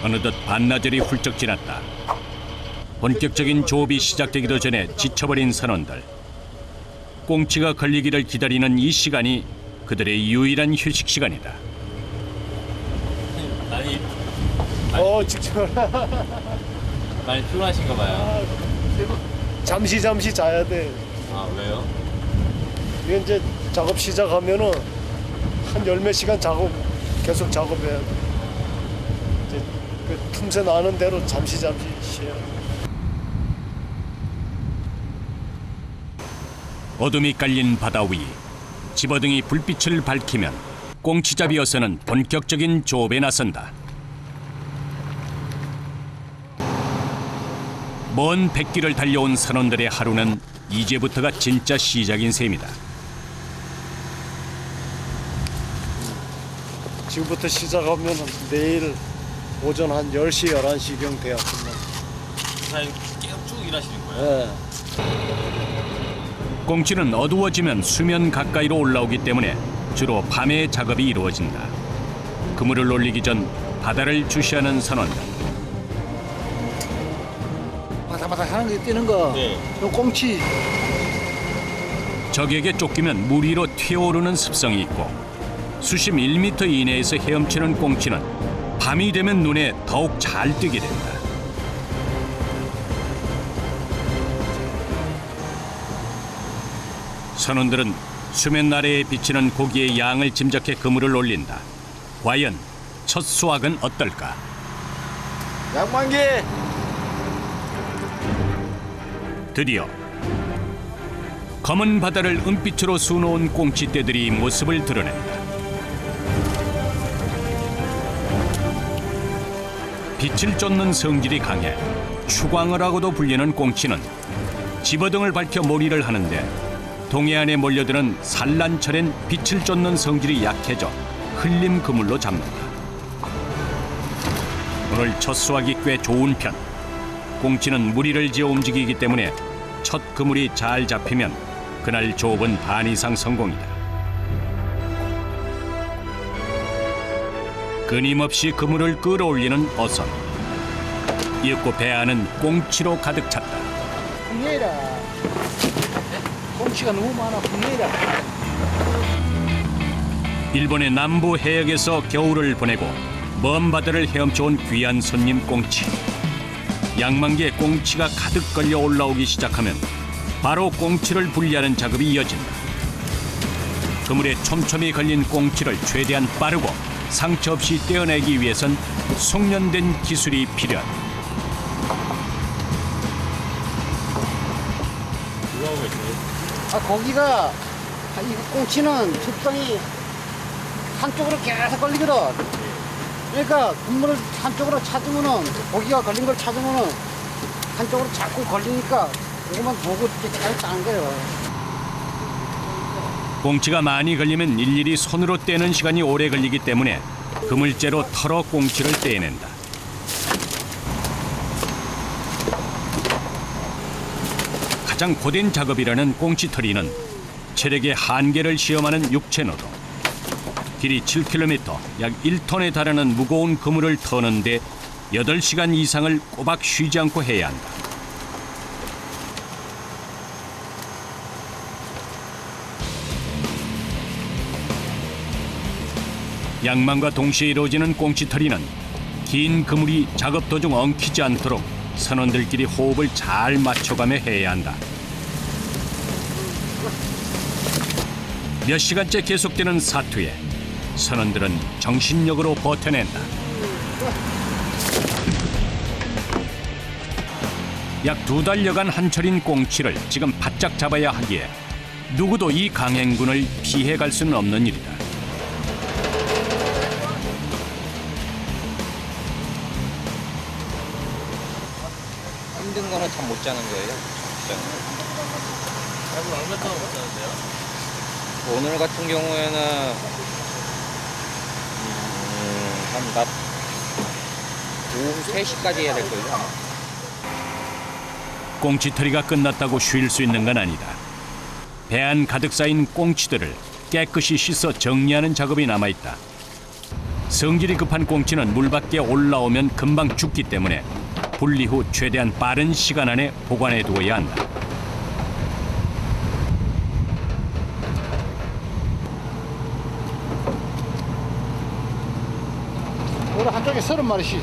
어느덧 반나절이 훌쩍 지났다. 본격적인 조업이 시작되기도 전에 지쳐버린 선원들. 꽁치가 걸리기를 기다리는 이 시간이 그들의 유일한 휴식 시간이다. 직접 많이 피곤하신가 봐요. 잠시 자야 돼. 아, 왜요? 이게 이제 작업 시작하면은 한 열 몇 시간 계속 작업해야 돼. 이제 그 틈새 나는 대로 잠시 쉬어야 돼. 어둠이 깔린 바다 위 집어등이 불빛을 밝히면 꽁치잡이 어선은 본격적인 조업에 나선다. 먼 백길을 달려온 선원들의 하루는 이제부터가 진짜 시작인 셈이다. 지금부터 시작하면 내일 오전 한 10시, 11시경 돼야 끝나. 사장님 계속 쭉 일하시는 거예요? 네. 꽁치는 어두워지면 수면 가까이로 올라오기 때문에 주로 밤에 작업이 이루어진다. 그물을 올리기 전 바다를 주시하는 선원들. 바삭바삭 하는 게 뛰는 거. 네. 요 꽁치. 적에게 쫓기면 물 위로 튀어오르는 습성이 있고 수심 1m 이내에서 헤엄치는 꽁치는 밤이 되면 눈에 더욱 잘 띄게 된다. 선원들은 수면 아래에 비치는 고기의 양을 짐작해 그물을 올린다. 과연 첫 수확은 어떨까? 양만기. 드디어 검은 바다를 은빛으로 수놓은 꽁치떼들이 모습을 드러낸다. 빛을 쫓는 성질이 강해 추광어라고도 불리는 꽁치는 집어등을 밝혀 몰이를 하는데 동해안에 몰려드는 산란철엔 빛을 쫓는 성질이 약해져 흘림 그물로 잡는다. 오늘 첫 수확이 꽤 좋은 편. 꽁치는 무리를 지어 움직이기 때문에 첫 그물이 잘 잡히면 그날 조업은 반 이상 성공이다. 끊임없이 그물을 끌어올리는 어선. 이윽고 배 안은 꽁치로 가득 찼다. 풍예라. 꽁치가 너무 많아. 풍예라. 일본의 남부 해역에서 겨울을 보내고 먼 바다를 헤엄쳐온 귀한 손님 꽁치. 양만기에 꽁치가 가득 걸려 올라오기 시작하면 바로 꽁치를 분리하는 작업이 이어진다. 그물에 촘촘히 걸린 꽁치를 최대한 빠르고 상처 없이 떼어내기 위해선 숙련된 기술이 필요하다. 뭐하고 있어요? 고기가 이 꽁치는 습성이 한쪽으로 계속 걸리거든. 그러니까 국물을 한쪽으로 찾으면은 고기가 걸린 걸 찾으면은 한쪽으로 자꾸 걸리니까 이것만 보고 이렇게 잘 따는 거예요. 꽁치가 많이 걸리면 일일이 손으로 떼는 시간이 오래 걸리기 때문에 그물째로 털어 꽁치를 떼낸다. 가장 고된 작업이라는 꽁치털이는 체력의 한계를 시험하는 육체노동. 길이 7km, 약 1톤에 달하는 무거운 그물을 터는데 8시간 이상을 꼬박 쉬지 않고 해야 한다. 양만과 동시에 이루어지는 꽁치털이는 긴 그물이 작업 도중 엉키지 않도록 선원들끼리 호흡을 잘 맞춰가며 해야 한다. 몇 시간째 계속되는 사투에 선원들은 정신력으로 버텨낸다. 약 2달여간 한철인 꽁치를 지금 바짝 잡아야 하기에 누구도 이 강행군을 피해갈 수는 없는 일이다. 힘든 거는 잠 못 자는 거예요. 잠을 얼마 동안 못 자는데요? 오늘 같은 경우에는 한 낮 오후 3시까지 해야 될 거예요. 아마. 꽁치털이가 끝났다고 쉴 수 있는 건 아니다. 배 안 가득 쌓인 꽁치들을 깨끗이 씻어 정리하는 작업이 남아있다. 성질이 급한 꽁치는 물 밖에 올라오면 금방 죽기 때문에 분리 후 최대한 빠른 시간 안에 보관해 두어야 한다. 우리 한쪽에 30마리씩.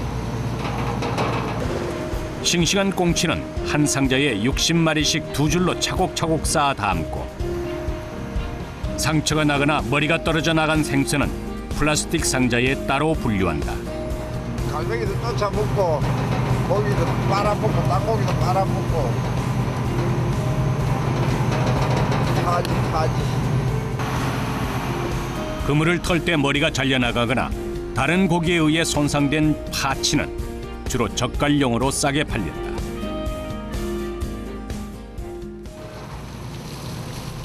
싱싱한 꽁치는 한 상자에 60마리씩 두 줄로 차곡차곡 쌓아 담고 상처가 나거나 머리가 떨어져 나간 생선은 플라스틱 상자에 따로 분류한다. 갈매기도 쫓아먹고 고기도 빨아먹고 땅고기도 빨아먹고 타지. 그물을 털 때 머리가 잘려나가거나 다른 고기에 의해 손상된 파치는 주로 젓갈용으로 싸게 팔린다.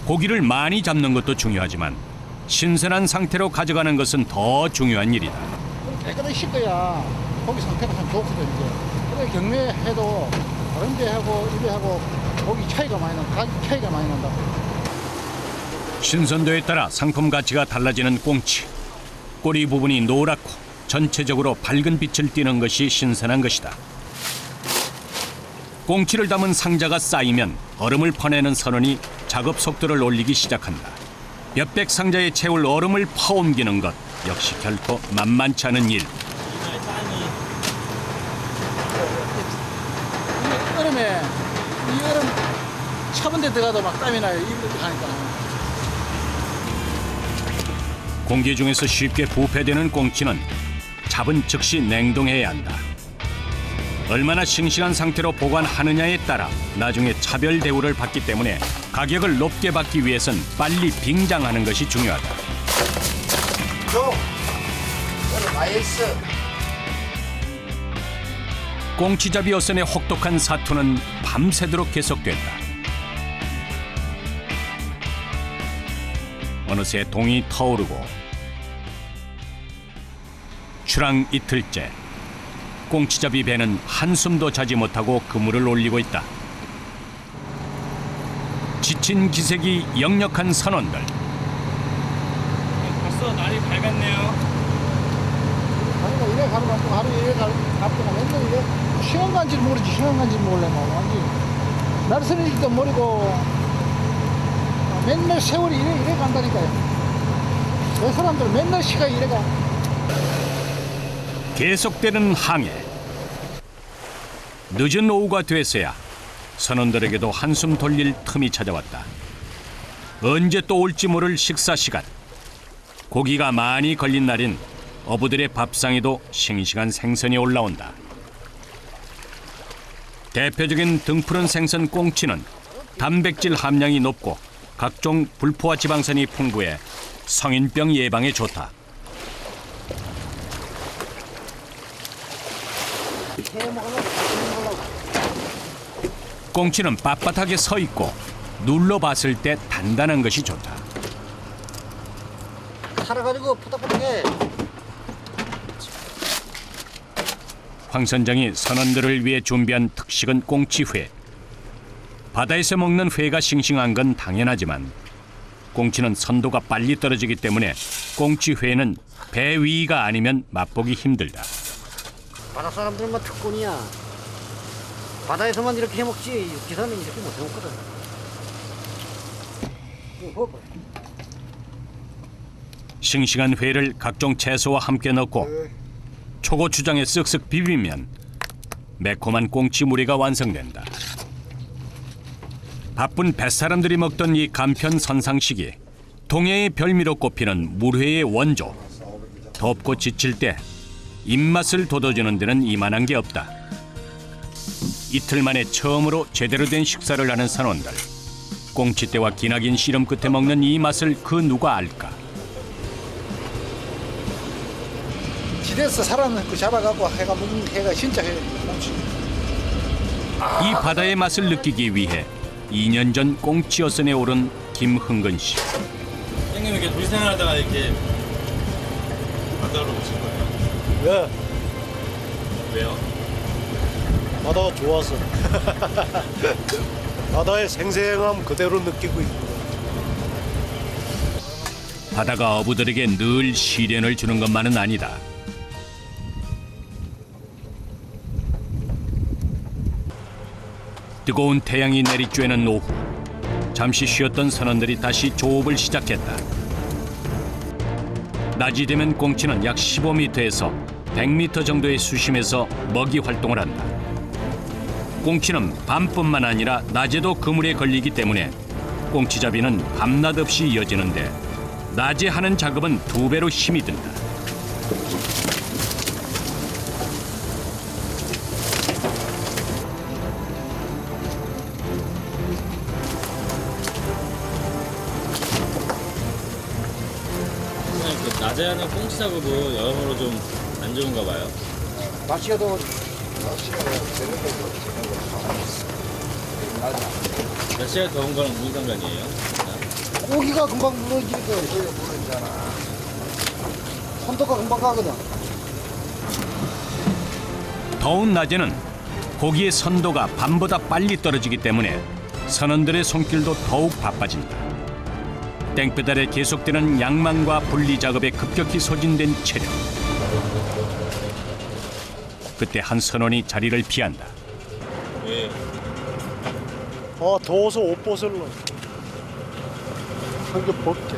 고기를 많이 잡는 것도 중요하지만 신선한 상태로 가져가는 것은 더 중요한 일이다. 깨끗하게 씻어야 고기 상태가 참 좋거든. 이제. 그래 경매해도 다른 데하고 이래하고 고기 차이가 많이 나, 가격 차이가 많이 난다. 신선도에 따라 상품 가치가 달라지는 꽁치. 꼬리 부분이 노랗고 전체적으로 밝은 빛을 띠는 것이 신선한 것이다. 꽁치를 담은 상자가 쌓이면 얼음을 퍼내는 선원이 작업 속도를 올리기 시작한다. 몇백 상자에 채울 얼음을 퍼옮기는 것 역시 결코 만만치 않은 일. 이 얼음에 이 얼음 차분 데 들어가도 막 땀이 나요. 이렇게 하니까. 공기 중에서 쉽게 부패되는 꽁치는 잡은 즉시 냉동해야 한다. 얼마나 싱싱한 상태로 보관하느냐에 따라 나중에 차별 대우를 받기 때문에 가격을 높게 받기 위해선 빨리 빙장하는 것이 중요하다. 오늘 맛있어. 꽁치잡이 어선의 혹독한 사투는 밤새도록 계속된다. 어느새 동이 터오르고 출항 이틀째. 꽁치잡이 배는 한숨도 자지 못하고 그물을 올리고 있다. 지친 기색이 역력한 선원들. 벌써 날이 밝았네요. 하루가 이래 가고 하루 이래 가고 맨날 이래 시간 간지 모르지 시간 간지 몰래 뭐 완전 날선일지도 모르고 맨날 세월이 이래 간다니까요. 내 사람들은 맨날 시간이 이래 가. 계속되는 항해. 늦은 오후가 돼서야 선원들에게도 한숨 돌릴 틈이 찾아왔다. 언제 또 올지 모를 식사 시간. 고기가 많이 걸린 날인 어부들의 밥상에도 싱싱한 생선이 올라온다. 대표적인 등푸른 생선 꽁치는 단백질 함량이 높고 각종 불포화 지방산이 풍부해 성인병 예방에 좋다. 꽁치는 빳빳하게 서 있고 눌러봤을 때 단단한 것이 좋다. 살아가지고 푸덕푸덕해. 황 선장이 선원들을 위해 준비한 특식은 꽁치회. 바다에서 먹는 회가 싱싱한 건 당연하지만 꽁치는 선도가 빨리 떨어지기 때문에 꽁치회는 배 위가 아니면 맛보기 힘들다. 바다 사람들은 뭐 특권이야. 바다에서만 이렇게 해먹지 기사는 이렇게 못 해먹거든. 싱싱한 회를 각종 채소와 함께 넣고 초고추장에 쓱쓱 비비면 매콤한 꽁치무리가 완성된다. 바쁜 뱃사람들이 먹던 이 간편 선상식이 동해의 별미로 꼽히는 물회의 원조. 덥고 지칠 때 입맛을 돋워주는 데는 이만한 게 없다. 이틀 만에 처음으로 제대로 된 식사를 하는 선원들. 꽁치떼와 기나긴 씨름 끝에 먹는 이 맛을 그 누가 알까? 지대에서 살아는 그 잡아갖고 해가 먹는 해가 진짜 해. 이 바다의 맛을 느끼기 위해 2년 전 꽁치 어선에 오른 김흥근 씨. 형님 이렇게 도시 생활하다가 이렇게 바다로 오신 거예요? 왜? 왜요? 바다가 좋아서. 바다의 생생함 그대로 느끼고 있고. 바다가 어부들에게 늘 시련을 주는 것만은 아니다. 뜨거운 태양이 내리쬐는 오후, 잠시 쉬었던 선원들이 다시 조업을 시작했다. 낮이 되면 꽁치는 약 15m에서 100m 정도의 수심에서 먹이 활동을 한다. 꽁치는 밤뿐만 아니라 낮에도 그물에 걸리기 때문에 꽁치잡이는 밤낮 없이 이어지는데 낮에 하는 작업은 2배로 힘이 든다. 선생님, 그 낮에 하는 꽁치 작업은 여러모로 좀 안 좋은가 봐요. 날씨가도 날씨가 더운 거는 무슨 상관이에요? 고기가 금방 물어지니까 선도가 금방 가거든. 더운 낮에는 고기의 선도가 밤보다 빨리 떨어지기 때문에 선원들의 손길도 더욱 바빠진다. 땡볕 아래 계속되는 양망과 분리 작업에 급격히 소진된 체력. 그때 한 선원이 자리를 피한다. 왜? 아 더워서 옷 벗을러. 한 개 벗게.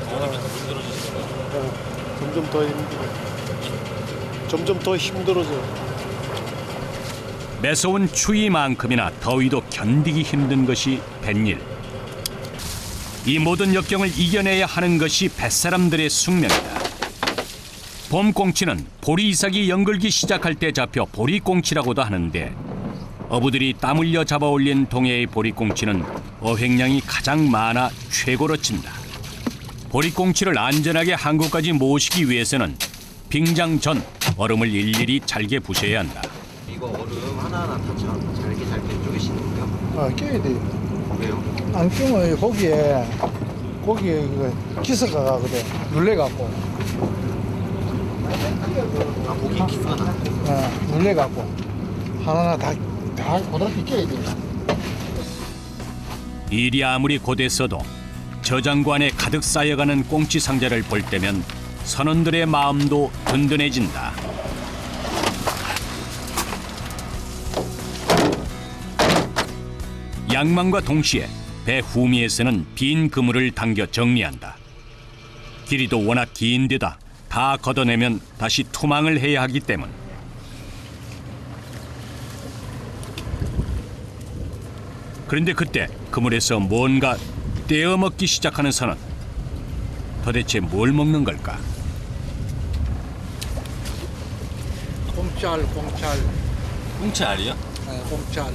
더우면서 힘들어지시는 거예요? 점점 더 힘들어. 점점 더 힘들어져. 매서운 추위만큼이나 더위도 견디기 힘든 것이 뱃일. 이 모든 역경을 이겨내야 하는 것이 뱃사람들의 숙명이다. 봄 꽁치는 보리 이삭이 연글기 시작할 때 잡혀 보리꽁치라고도 하는데 어부들이 땀 흘려 잡아 올린 동해의 보리꽁치는 어획량이 가장 많아 최고로 찐다. 보리꽁치를 안전하게 한국까지 모시기 위해서는 빙장 전 얼음을 일일이 잘게 부셔야 한다. 이거 얼음 하나하나 다 잘게 쪼개시는 거예요? 아, 껴야 돼요. 왜요? 안 끼면 고기에 그 기스가 가거든. 눌려갖고. 아, 고기 기스가 나. 눌려갖고. 하나하나 다 고등학교 껴야 돼요. 일이 아무리 고됐어도 저장고 안에 가득 쌓여가는 꽁치 상자를 볼 때면 선원들의 마음도 든든해진다. 양망과 동시에 배 후미에서는 빈 그물을 당겨 정리한다. 길이도 워낙 긴 데다 다 걷어내면 다시 투망을 해야 하기 때문. 그런데 그때 그물에서 뭔가 떼어먹기 시작하는 선원. 도대체 뭘 먹는 걸까? 꽁짤. 꽁치 알이요? 꽁짤.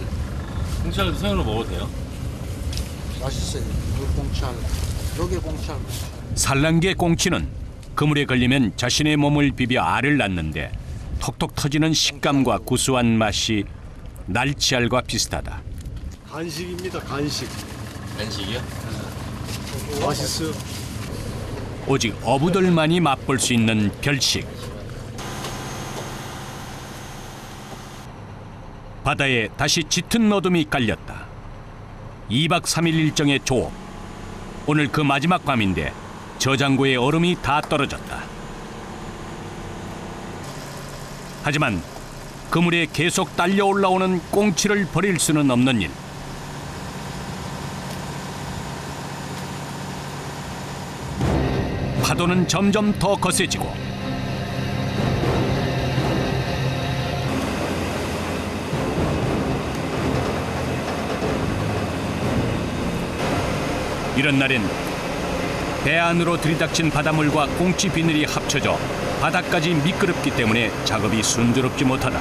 꽁치 알도 생으로 먹어도 돼요? 맛있어요. 그 꽁짤. 여기 꽁짤. 산란계 꽁치는 그물에 걸리면 자신의 몸을 비벼 알을 낳는데 톡톡 터지는 식감과 구수한 맛이 날치알과 비슷하다. 간식입니다. 간식. 간식이요? 맛있어요. 오직 어부들만이 맛볼 수 있는 별식. 바다에 다시 짙은 어둠이 깔렸다. 2박 3일 일정의 조업. 오늘 그 마지막 밤인데 저장고에 얼음이 다 떨어졌다. 하지만 그물에 계속 딸려 올라오는 꽁치를 버릴 수는 없는 일. 파도는 점점 더 거세지고 이런 날엔 배 안으로 들이닥친 바닷물과 꽁치 비늘이 합쳐져 바닥까지 미끄럽기 때문에 작업이 순조롭지 못하다.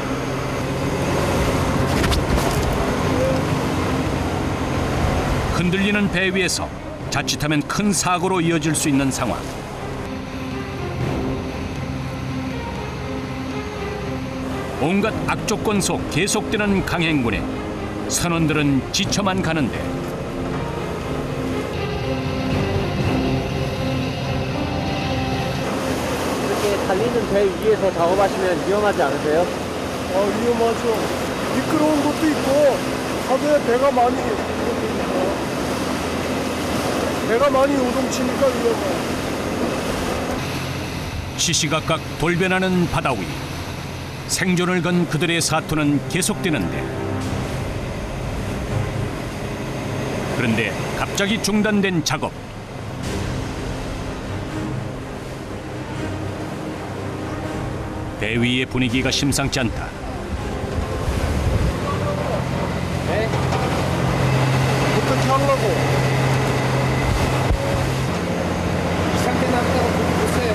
흔들리는 배 위에서 자칫하면 큰 사고로 이어질 수 있는 상황. 온갖 악조건 속 계속되는 강행군에 선원들은 지쳐만 가는데 이렇게 달리는 배 위에서 작업하시면 위험하지 않으세요? 위험하죠. 미끄러운 것도 있고 하루에 배가 많이 요동치니까 위험해요. 시시각각 돌변하는 바다 위. 생존을 건 그들의 사투는 계속되는데 그런데 갑자기 중단된 작업. 배 위의 분위기가 심상치 않다. 어떻게 하려고? 이 상태 나왔다고 보세요.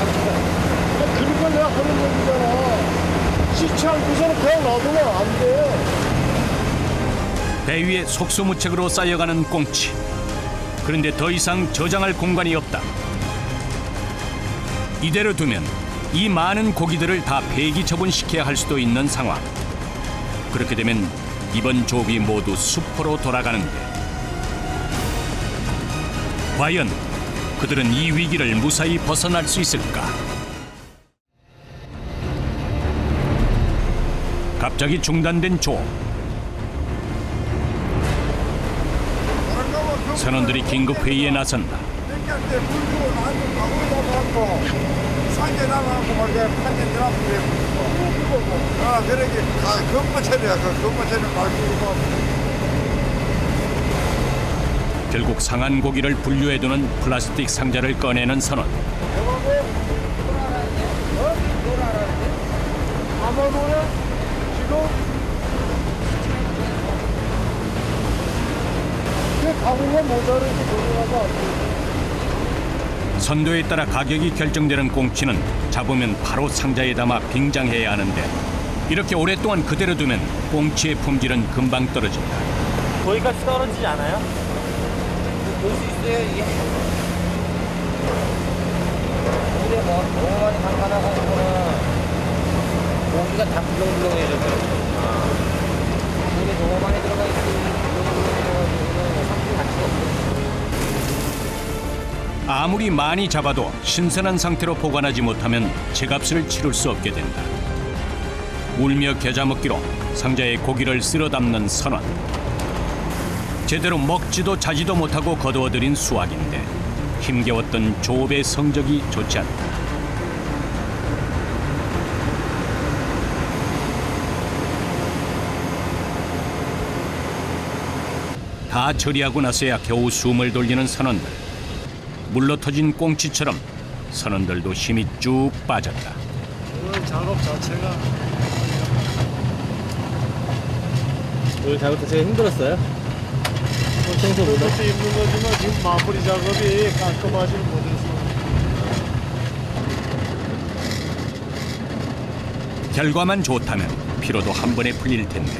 그러니까 내가 하는 얘기잖아. 시치 않고서는 그냥 놔두면 안 돼. 배 위에 속수무책으로 쌓여가는 꽁치. 그런데 더 이상 저장할 공간이 없다. 이대로 두면 이 많은 고기들을 다 폐기 처분시켜야 할 수도 있는 상황. 그렇게 되면 이번 조업이 모두 수포로 돌아가는데 과연 그들은 이 위기를 무사히 벗어날 수 있을까? 갑자기 중단된 조업. 선원들이 긴급 회의에 나선다. 결국 상한 고기를 분류해두는 플라스틱 상자를 꺼내는 선원. 선도에 따라 가격이 결정되는 꽁치는 잡으면 바로 상자에 담아 빙장해야 하는데 이렇게 오랫동안 그대로 두면 꽁치의 품질은 금방 떨어진다. 거기까지 떨어지지 않아요? 볼 수 있어요 이게. 물에 뭐 너무 많이 담가나가는 거는 고기가 다 물렁물렁해져서 물에 너무 많이 들어가 있으면 상품 가치가 없어요. 아무리 많이 잡아도 신선한 상태로 보관하지 못하면 제값을 치를 수 없게 된다. 울며 겨자 먹기로 상자에 고기를 쓸어 담는 선원. 제대로 먹지도 자지도 못하고 거두어들인 수확인데 힘겨웠던 조업의 성적이 좋지 않다. 다 처리하고 나서야 겨우 숨을 돌리는 선원들. 물러 터진 꽁치처럼 선원들도 힘이 쭉 빠졌다. 오늘 작업 자체가 오늘 작업도 제일 힘들었어요? 청소보다? 그것도 있는 거지만 지금 마무리 작업이 깔끔하지 못해서 결과만 좋다면 피로도 한 번에 풀릴 텐데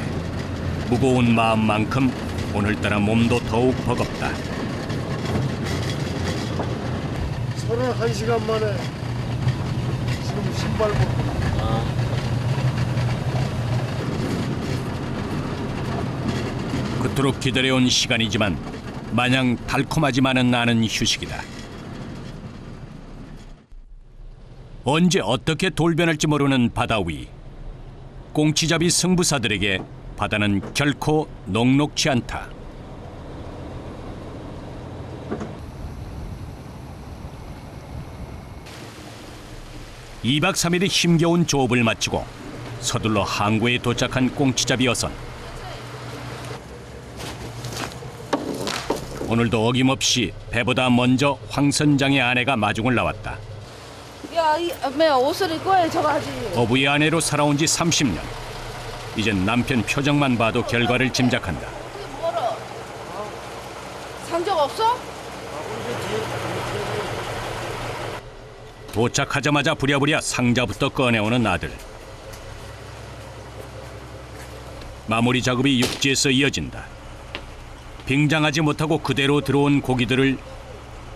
무거운 마음만큼 오늘따라 몸도 더욱 버겁다. 31시간 만에 지금 신발 벗고 그토록 기다려온 시간이지만 마냥 달콤하지만은 않은 휴식이다. 언제 어떻게 돌변할지 모르는 바다 위. 꽁치잡이 승부사들에게 바다는 결코 녹록지 않다. (2박 3일의) 힘겨운 조업을 마치고 서둘러 항구에 도착한 꽁치잡이 어선. 오늘도 어김없이 배보다 먼저 황 선장의 아내가 마중을 나왔다. 야, 옷을 입고 해, 저거 하지. 어부의 아내로 살아온 지 30년. 이젠 남편 표정만 봐도 결과를 짐작한다. 그게 뭐라? 상적 없어? 도착하자마자 부랴부랴 상자부터 꺼내오는 아들. 마무리 작업이 육지에서 이어진다. 빙장하지 못하고 그대로 들어온 고기들을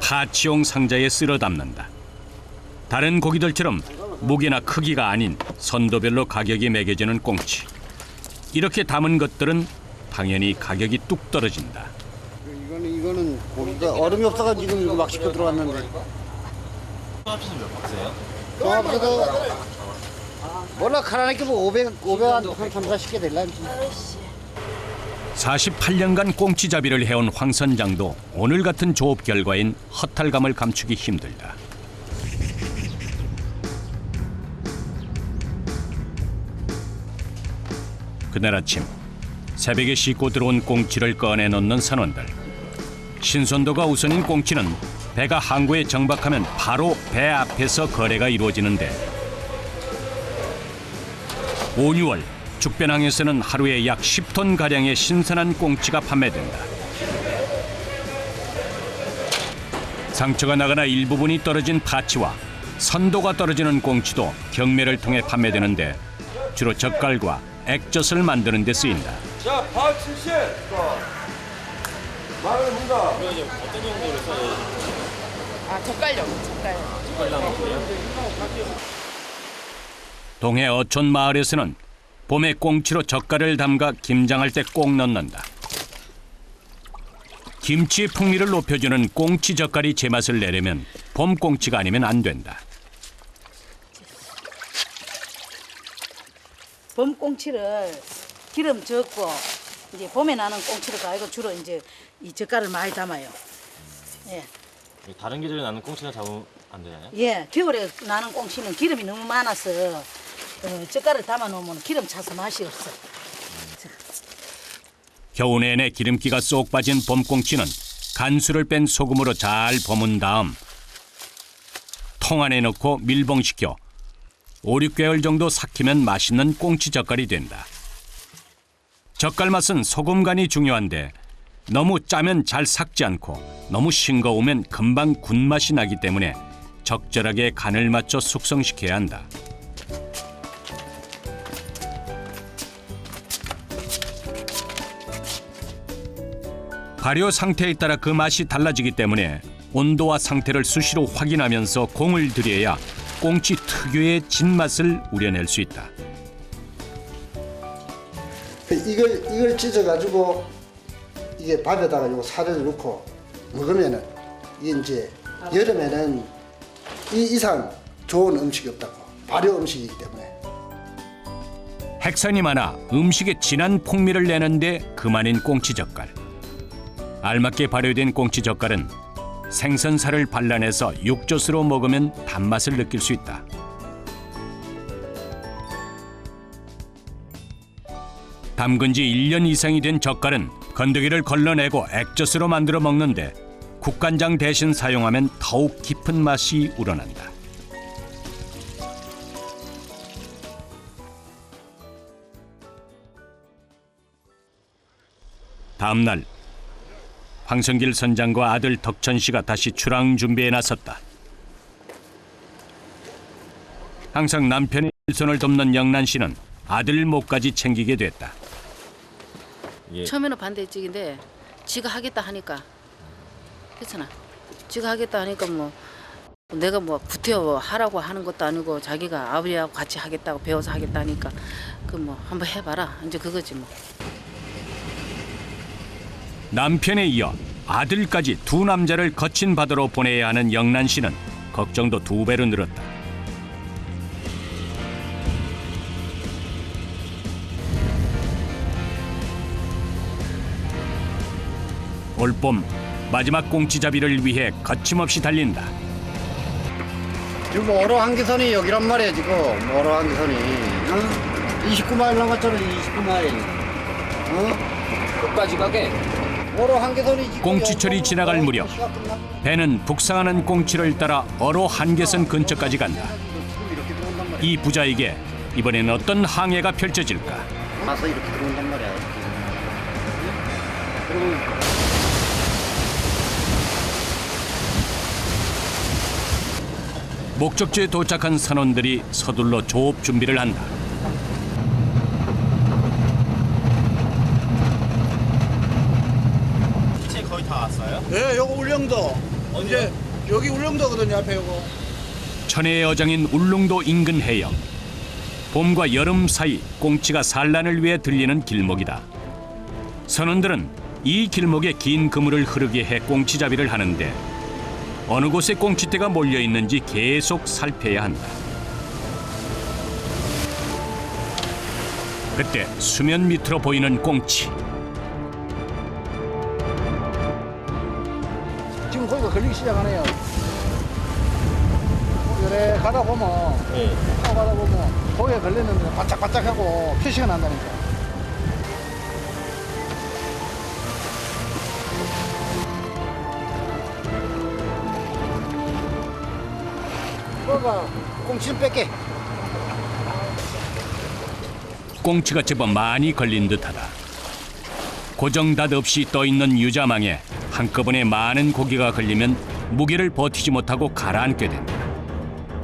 파치용 상자에 쓸어 담는다. 다른 고기들처럼 무게나 크기가 아닌 선도별로 가격이 매겨지는 꽁치. 이렇게 담은 것들은 당연히 가격이 뚝 떨어진다. 이거는 고기가 얼음이 없어가지고 지금 이거 막 싣고 들어왔는데. 합쳐서 몇 박스예요? 종합해서 몰라 가라니까 뭐 500 한 3, 40개 될란지. 48년간 꽁치잡이를 해온 황 선장도 오늘 같은 조업 결과엔 허탈감을 감추기 힘들다. 그날 아침 새벽에 씻고 들어온 꽁치를 꺼내 넣는 선원들. 신선도가 우선인 꽁치는 배가 항구에 정박하면 바로 배 앞에서 거래가 이루어지는데, 온유월 죽변항에서는 하루에 약 10톤 가량의 신선한 꽁치가 판매된다. 상처가 나거나 일부분이 떨어진 파치와 선도가 떨어지는 꽁치도 경매를 통해 판매되는데, 주로 젓갈과 액젓을 만드는 데 쓰인다. 자, 밥 70. 말을 문다. 어떤 정도로 써요? 아, 젓갈용, 젓갈. 동해 어촌 마을에서는 봄에 꽁치로 젓갈을 담가 김장할 때 꼭 넣는다. 김치의 풍미를 높여주는 꽁치 젓갈이 제맛을 내려면 봄 꽁치가 아니면 안 된다. 봄 꽁치를 기름 적고 이제 봄에 나는 꽁치를 가지고 주로 이제 이 젓갈을 많이 담아요. 예. 다른 계절에 나는 꽁치나 잡으면 안 되나요? 예, 겨울에 나는 꽁치는 기름이 너무 많아서 젓갈을 담아 놓으면 기름 차서 맛이 없어. 겨우 내내 기름기가 쏙 빠진 봄 꽁치는 간수를 뺀 소금으로 잘 버문 다음 통 안에 넣고 밀봉시켜 5, 6개월 정도 삭히면 맛있는 꽁치 젓갈이 된다. 젓갈 맛은 소금 간이 중요한데, 너무 짜면 잘 삭지 않고 너무 싱거우면 금방 군맛이 나기 때문에 적절하게 간을 맞춰 숙성시켜야 한다. 발효 상태에 따라 그 맛이 달라지기 때문에 온도와 상태를 수시로 확인하면서 공을 들여야 꽁치 특유의 진맛을 우려낼 수 있다. 이걸 찢어가지고 이게 밥에다가 요 살을 넣고 먹으면은 이게 이제 여름에는 이 이상 좋은 음식이 없다고. 발효 음식이기 때문에. 핵산이 많아 음식에 진한 풍미를 내는데 그만인 꽁치 젓갈. 알맞게 발효된 꽁치 젓갈은 생선살을 발라내서 육젓으로 먹으면 단맛을 느낄 수 있다. 담근 지 1년 이상이 된 젓갈은 건더기를 걸러내고 액젓으로 만들어 먹는데, 국간장 대신 사용하면 더욱 깊은 맛이 우러난다. 다음 날 황성길 선장과 아들 덕천 씨가 다시 출항 준비에 나섰다. 항상 남편의 일손을 돕는 영란 씨는 아들 목까지 챙기게 됐다. 처음에는 반대쪽인데 지가 하겠다 하니까, 그렇잖아. 지가 하겠다 하니까 뭐 내가 뭐 구태여 하라고 하는 것도 아니고 자기가 아버지하고 같이 하겠다고 배워서 하겠다 하니까 그 뭐 한번 해봐라, 이제 그거지 뭐. 남편에 이어 아들까지 두 남자를 거친 바다로 보내야 하는 영란 씨는 걱정도 2배로 늘었다. 올봄 마지막 꽁치잡이를 위해 거침없이 달린다. 지금 어로 한계선이 여기란 말이야 지금. 어로 한계선이 29마일 남았잖아. 29마일. 끝까지 가게. 어로 한계선이 지금 꽁치철이 지나갈 무렵 배는 북상하는 꽁치를 따라 어로 한계선 근처까지 간다. 이 부자에게 이번엔 어떤 항해가 펼쳐질까? 와서 이렇게 들어온단 말이야. 그리고 목적지에 도착한 선원들이 서둘러 조업 준비를 한다. 이제 거의 다 왔어요? 예, 요거 울릉도. 이제 여기 울릉도거든요, 앞에 요거. 천혜의 어장인 울릉도 인근 해역. 봄과 여름 사이 꽁치가 산란을 위해 들리는 길목이다. 선원들은 이 길목에 긴 그물을 흐르게 해 꽁치잡이를 하는데, 어느 곳에 꽁치떼가 몰려 있는지 계속 살펴야 한다. 그때 수면 밑으로 보이는 꽁치. 지금 거기가 걸리기 시작하네요. 그래, 가다 보면, 가다 보면, 거기에 걸렸는데 바짝바짝하고 표시가 난다니까. 꺼봐. 꽁치는 뺄게. 꽁치가 제법 많이 걸린 듯하다. 고정닷 없이 떠있는 유자망에 한꺼번에 많은 고기가 걸리면 무게를 버티지 못하고 가라앉게 된다.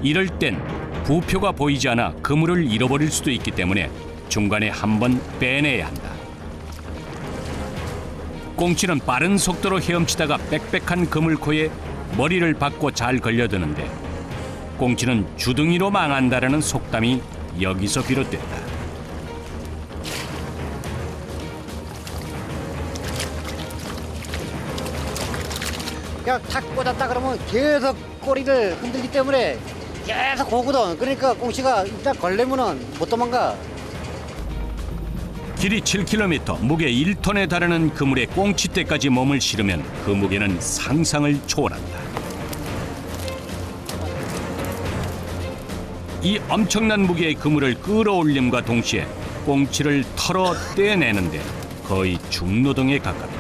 이럴 땐 부표가 보이지 않아 그물을 잃어버릴 수도 있기 때문에 중간에 한번 빼내야 한다. 꽁치는 빠른 속도로 헤엄치다가 빽빽한 그물코에 머리를 박고 잘 걸려드는데 꽁치는 주둥이로 망한다라는 속담이 여기서 비롯됐다. 그냥 탁 꽂았다 그러면 계속 꼬리를 흔들기 때문에 계속 오거든. 그러니까 꽁치가 일단 걸리면은 못 도망가. 길이 7km, 무게 1톤에 달하는 그물에 꽁치떼까지 몸을 실으면 그 무게는 상상을 초월한다. 이 엄청난 무게의 그물을 끌어올림과 동시에 꽁치를 털어 떼내는데 거의 중노동에 가깝다.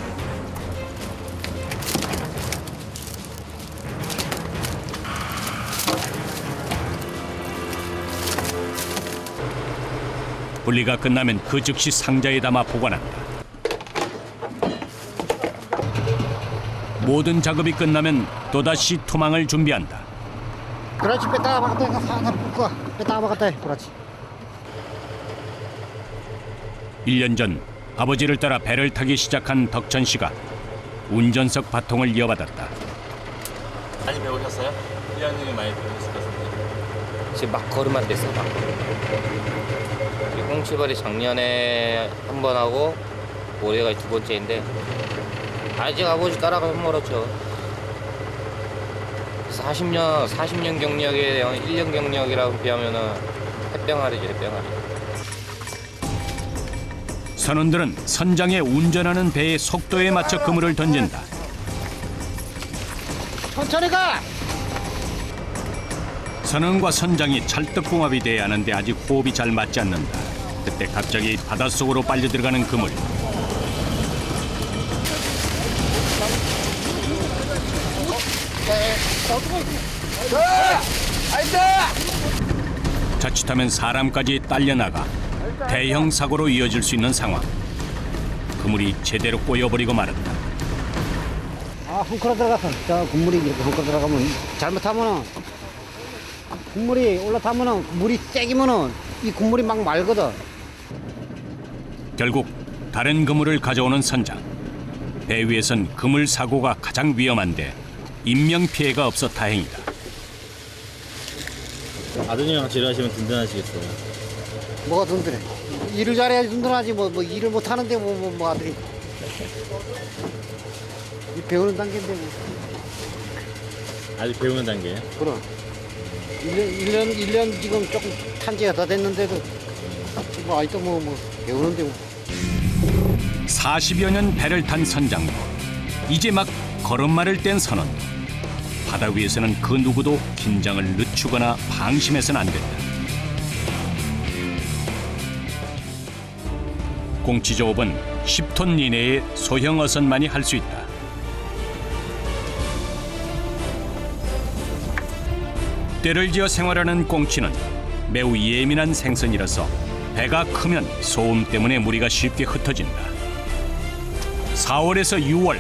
분리가 끝나면 그 즉시 상자에 담아 보관한다. 모든 작업이 끝나면 또다시 투망을 준비한다. 그렇지. 뺐다가 박았다. 살살 볶아. 뺐다가 박았다. 그렇지. 1년 전 아버지를 따라 배를 타기 시작한 덕천 씨가 운전석 바통을 이어받았다. 많이 배우셨어요? 1년이면 많이 배우셨을 것 같은데. 지금 막 걸음만 됐어요. 막 걸음. 꽁치벌이 작년에 한 번 하고 올해가 2번째인데 아직 아버지 따라가서 멀었죠. 40년 경력에 1년 경력이라고 비하면은 햇병아리죠, 햇병아리. 선원들은 선장에 운전하는 배의 속도에 맞춰 그물을 던진다. 천천히 가. 선원과 선장이 찰떡궁합이 돼야 하는데 아직 호흡이 잘 맞지 않는다. 그때 갑자기 바닷속으로 빨려 들어가는 그물. 자칫하면 사람까지 딸려나가 대형 사고로 이어질 수 있는 상황. 그물이 제대로 꼬여버리고 말았다. 아, 헝클어 들어갔어. 저 국물이 이렇게 헝클어 들어가면 잘못하면은 국물이 올라타면은 물이 째기면은 이 국물이 막 말거든. 결국 다른 그물을 가져오는 선장. 배 위에선 그물 사고가 가장 위험한데 인명피해가 없어 다행이다. 아드님이랑 같이 일하시면 든든하시겠어요. 뭐가 든든해? 일을 잘해야지 든든하지. 뭐 일을 못 하는데 뭐 아들이. 이 배우는 단계인데 뭐. 아직 배우는 단계예요? 그럼. 1년 지금 조금 탄 지가 더 됐는데도 뭐 아직도 뭐 배우는데 뭐. 40여 년 배를 탄 선장도 이제 막 걸음마를 뗀 선원도 바다 위에서는 그 누구도 긴장을 늦추거나 방심해서는 안 된다. 꽁치 조업은 10톤 이내의 소형 어선만이 할 수 있다. 때를 지어 생활하는 꽁치는 매우 예민한 생선이라서 배가 크면 소음 때문에 무리가 쉽게 흩어진다. 4월에서 6월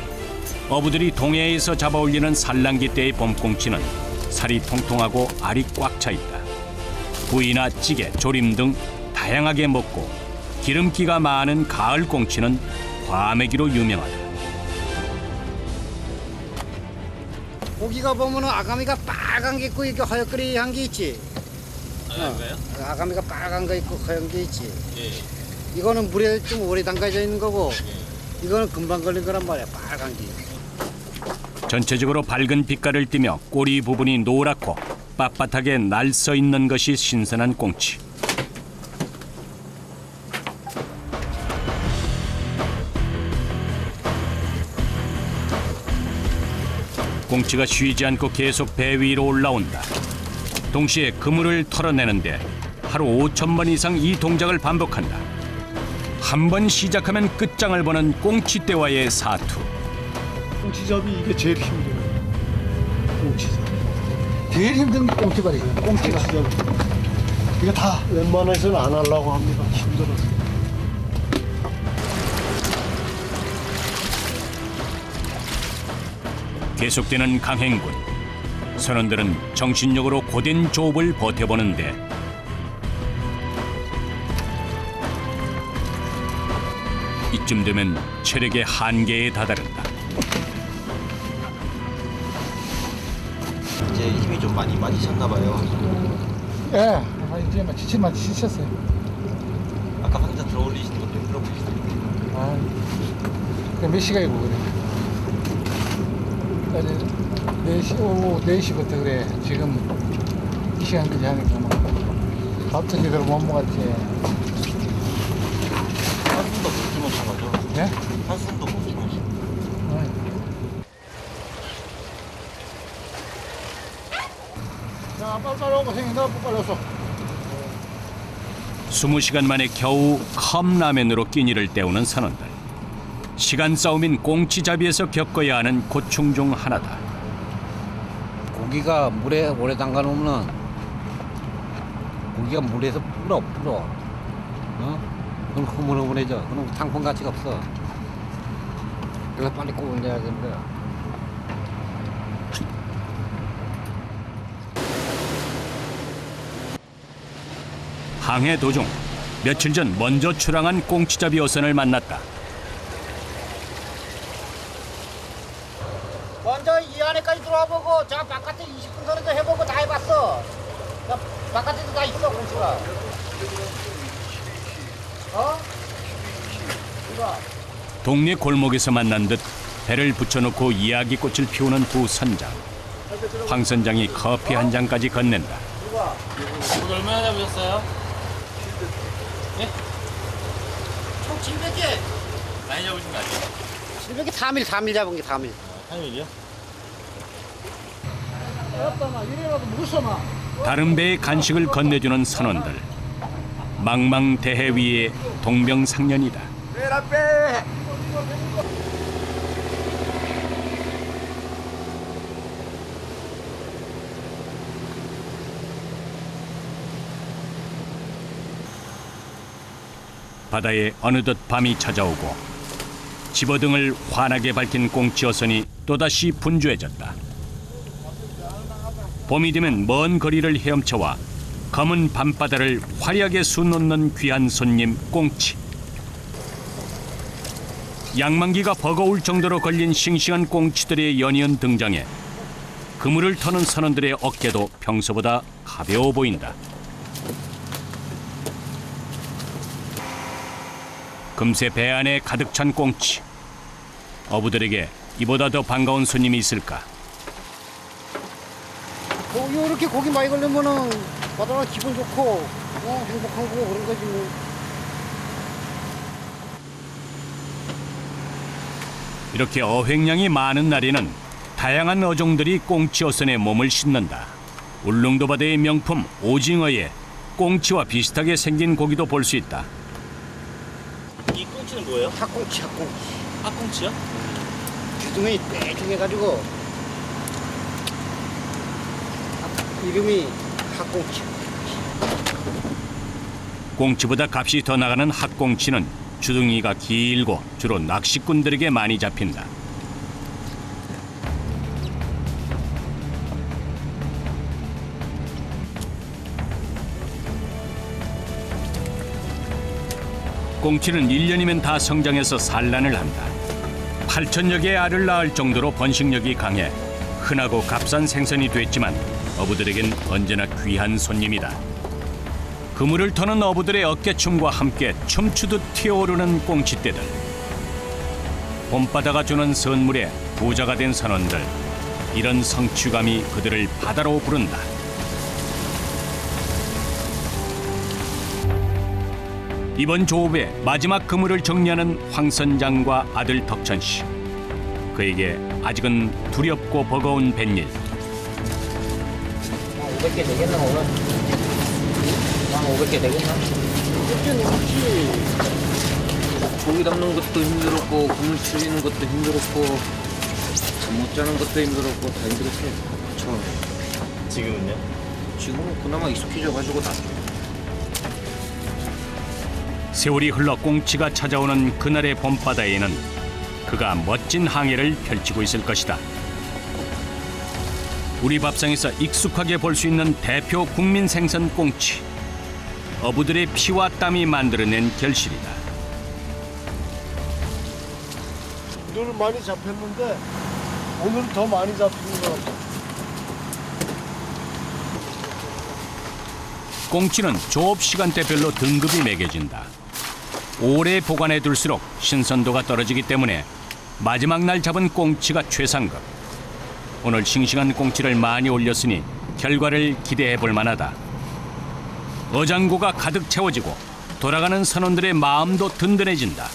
어부들이 동해에서 잡아올리는 산란기 때의 봄꽁치는 살이 통통하고 알이 꽉 차 있다. 구이나 찌개, 조림 등 다양하게 먹고 기름기가 많은 가을 꽁치는 과메기로 유명하다. 고기가 보면은 아가미가 빨간 게 있고 이렇게 허옇거리한 게 있지. 아닌가요? 아가미가 빨간 거 있고 허연 게 있지. 예. 이거는 물에 좀 오래 담가져 있는 거고 이거는 금방 걸린 거란 말이야. 빨간 게. 전체적으로 밝은 빛깔을 띠며 꼬리 부분이 노랗고 빳빳하게 날서 있는 것이 신선한 꽁치. 꽁치가 쉬지 않고 계속 배 위로 올라온다. 동시에 그물을 털어내는데 하루 5,000번 이상 이 동작을 반복한다. 한 번 시작하면 끝장을 보는 꽁치떼와의 사투. 꽁치잡이 이게 제일 힘들어요. 꽁치잡이. 제일 힘든 게 꽁치발이. 꽁치가. 이거 다 웬만해서는 안 하려고 합니다. 힘들어서. 계속되는 강행군. 선원들은 정신력으로 고된 조업을 버텨보는데 이쯤 되면 체력의 한계에 다다른다. 이제 힘이 좀 많이 빠지셨나 봐요. 예, 이제 막 지치만 지쳤어요. 아까 혼자 들어 올리시는 것도 힘들어 보이시더라고요. 아, 몇 시간이고 그래. 어제 4시, 오후 4시부터 그래. 지금 이 시간까지 하니까 뭐 밥도 제대로 못 먹었지. 한숨도 못 주무셔가지고. 예? 한숨도 못 주무시고. 자, 빨리 오고 생이 너 빨리 왔어. 20시간 만에 겨우 컵라면으로 끼니를 때우는 선원들. 시간 싸움인 꽁치잡이에서 겪어야 하는 고충 중 하나다. 고기가 물에 오래 담가 놓으면 고기가 물에서 불어. 어? 그럼 흐물흐물해져. 그럼 상품 가치가 없어. 그래서 빨리 구워내야겠는데. 항해 도중 며칠 전 먼저 출항한 꽁치잡이 어선을 만났다. 먼저 이 안에까지 들어와 보고 저 바깥에 20분 전에도 해보고 다 해봤어. 저 바깥에도 다 있어 공수가. 어? 이거. 동네 골목에서 만난 듯 배를 붙여놓고 이야기꽃을 피우는 두 선장. 황 선장이 커피 한 잔까지 건넨다. 오늘 얼마나 잡으셨어요? 예? 총 700개. 많이 잡으신 거 아니에요? 700개 3일 잡은 게 3일. 3일이요? 이래라도 무서워. 다른 배에 간식을 건네주는 선원들. 망망대해 위에 동병상련이다. 바다에 어느덧 밤이 찾아오고 집어등을 환하게 밝힌 꽁치 어선이 또다시 분주해졌다. 봄이 되면 먼 거리를 헤엄쳐와 검은 밤바다를 화려하게 수놓는 귀한 손님 꽁치. 양만기가 버거울 정도로 걸린 싱싱한 꽁치들의 연이은 등장에 그물을 터는 선원들의 어깨도 평소보다 가벼워 보인다. 금세 배 안에 가득 찬 꽁치. 어부들에게 이보다 더 반가운 손님이 있을까? 이렇게 고기 많이 걸리면은 바다가 기분 좋고 행복한 거고 그런 거지 뭐. 이렇게 어획량이 많은 날에는 다양한 어종들이 꽁치 어선에 몸을 싣는다. 울릉도 바다의 명품 오징어에 꽁치와 비슷하게 생긴 고기도 볼 수 있다. 이 꽁치는 뭐예요? 핫꽁치. 핫꽁치요? 주둥이 빼죽해가지고 이름이 핫꽁치. 꽁치보다 값이 더 나가는 핫꽁치는 주둥이가 길고 주로 낚시꾼들에게 많이 잡힌다. 꽁치는 1년이면 다 성장해서 산란을 한다. 8천여 개의 알을 낳을 정도로 번식력이 강해 흔하고 값싼 생선이 됐지만 어부들에겐 언제나 귀한 손님이다. 그물을 터는 어부들의 어깨춤과 함께 춤추듯 튀어오르는 꽁치떼들. 봄바다가 주는 선물에 부자가 된 선원들. 이런 성취감이 그들을 바다로 부른다. 이번 조업의 마지막 그물을 정리하는 황 선장과 아들 덕천 씨. 그에게 아직은 두렵고 버거운 뱃일. 500개 되겠나 오늘? 한 500개 되겠나? 고기 담는 것도 힘들었고 그물 추리는 것도 힘들었고 잠 못 자는 것도 힘들었고 다 힘들었어요. 처음에. 지금은요? 지금은 그나마 익숙해져가지고 다. 세월이 흘러 꽁치가 찾아오는 그날의 봄바다에는 그가 멋진 항해를 펼치고 있을 것이다. 우리 밥상에서 익숙하게 볼 수 있는 대표 국민 생선 꽁치. 어부들의 피와 땀이 만들어낸 결실이다. 늘 많이 잡혔는데 오늘은 더 많이 잡힌 것 같아요. 꽁치는 조업 시간대별로 등급이 매겨진다. 오래 보관해 둘수록 신선도가 떨어지기 때문에 마지막 날 잡은 꽁치가 최상급. 오늘 싱싱한 꽁치를 많이 올렸으니 결과를 기대해 볼 만하다. 어장고가 가득 채워지고 돌아가는 선원들의 마음도 든든해진다.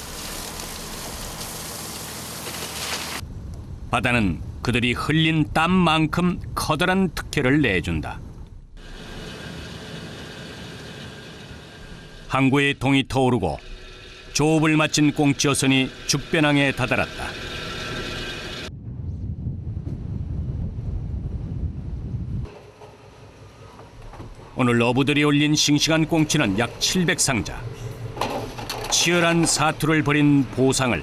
바다는 그들이 흘린 땀만큼 커다란 특혜를 내준다. 항구의 동이 터오르고 조업을 마친 꽁치 어선이 죽변항에 다다랐다. 오늘 어부들이 올린 싱싱한 꽁치는 약 700상자. 치열한 사투를 벌인 보상을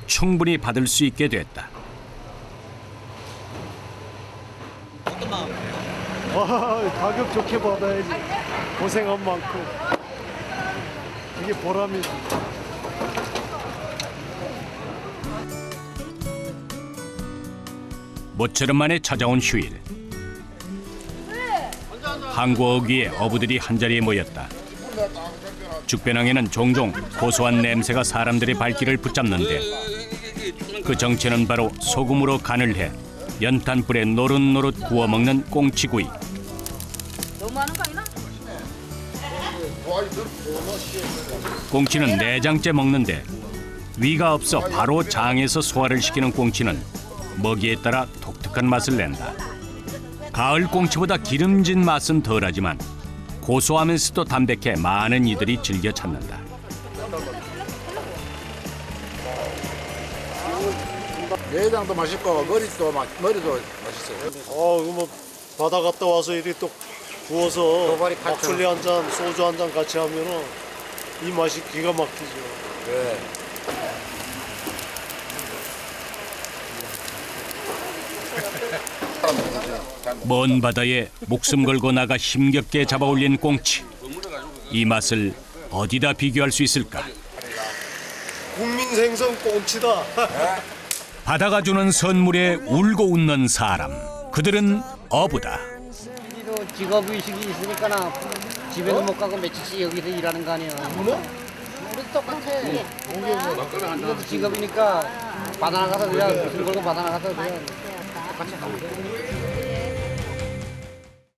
충분히 받을 수 있게 됐다. 가격 좋게 받아야지. 고생한 만큼. 이게 보람이지. 모처럼 만에 찾아온 휴일. 항구 어귀에 어부들이 한자리에 모였다. 죽변항에는 종종 고소한 냄새가 사람들의 발길을 붙잡는데 그 정체는 바로 소금으로 간을 해 연탄불에 노릇노릇 구워 먹는 꽁치구이. 꽁치는 내장째 먹는데 위가 없어 바로 장에서 소화를 시키는 꽁치는 먹이에 따라 독특한 맛을 낸다. 가을 꽁치보다 기름진 맛은 덜하지만 고소하면서도 담백해 많은 이들이 즐겨 찾는다. 내장도 맛있고 머리도 맛있어요. 이거 뭐 바다 갔다 와서 이렇게 또 구워서 막걸리 한 잔, 소주 한 잔 같이 하면은 이 맛이 기가 막히죠. 네. 먼 바다에 목숨 걸고 나가 힘겹게 잡아올린 꽁치. 이 맛을 어디다 비교할 수 있을까? 국민 생선 꽁치다. 바다가 주는 선물에 울고 웃는 사람. 그들은 어부다. 직업의식이 있으니까 집에는 못 가고 며칠씩 여기서 일하는 거 아니에요. 우리도 똑같아. 우리도 직업이니까 바다 나가서 그냥 무슨 걸고 바다 나가서 그냥 똑같이 가면 돼.